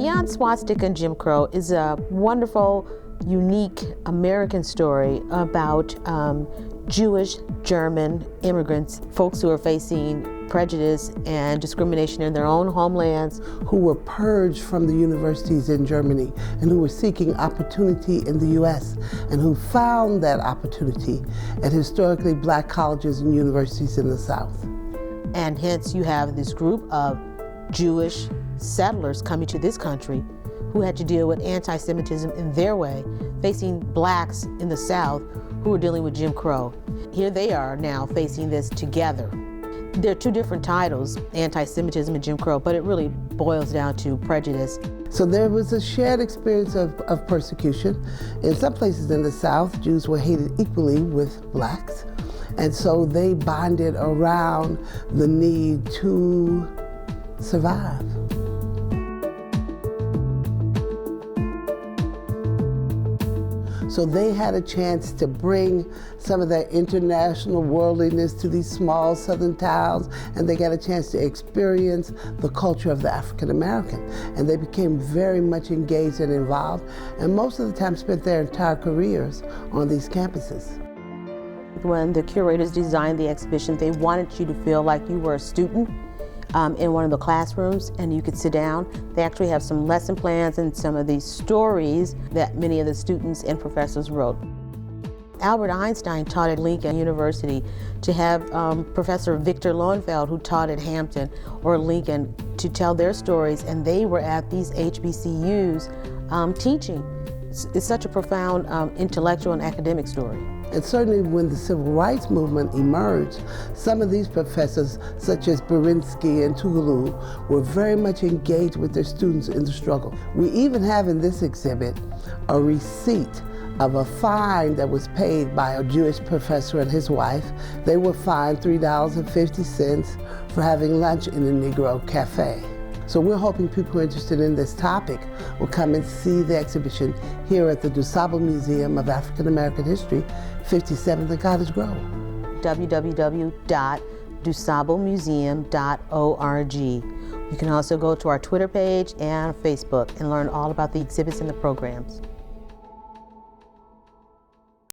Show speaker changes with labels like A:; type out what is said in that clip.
A: Beyond Swastika and Jim Crow is a wonderful, unique American story about Jewish, German immigrants, folks who are facing prejudice and discrimination in their own homelands.
B: Who were purged from the universities in Germany and who were seeking opportunity in the U.S. and who found that opportunity at historically black colleges and universities in the South.
A: And hence you have this group of Jewish settlers coming to this country who had to deal with anti-Semitism in their way, facing blacks in the South who were dealing with Jim Crow. Here they are now facing this together. There are two different titles, anti-Semitism and Jim Crow, but it really boils down to prejudice.
B: So there was a shared experience of persecution. In some places in the South, Jews were hated equally with blacks. And so they bonded around the need to survive. So they had a chance to bring some of that international worldliness to these small southern towns, and they got a chance to experience the culture of the African American. And they became very much engaged and involved, and most of the time spent their entire careers on these campuses.
A: When the curators designed the exhibition, they wanted you to feel like you were a student in one of the classrooms and you could sit down. They actually have some lesson plans and some of these stories that many of the students and professors wrote. Albert Einstein taught at Lincoln University. To have Professor Victor Lowenfeld, who taught at Hampton or Lincoln, to tell their stories, and they were at these HBCUs teaching. It's such a profound intellectual and academic story.
B: And certainly when the civil rights movement emerged, some of these professors, such as Berinsky and Tougaloo, were very much engaged with their students in the struggle. We even have in this exhibit a receipt of a fine that was paid by a Jewish professor and his wife. They were fined $3.50 for having lunch in a Negro cafe. So we're hoping people who are interested in this topic will come and see the exhibition here at the DuSable Museum of African American History, 57th and Cottage Grove.
A: www.dusablemuseum.org. You can also go to our Twitter page and Facebook and learn all about the exhibits and the programs.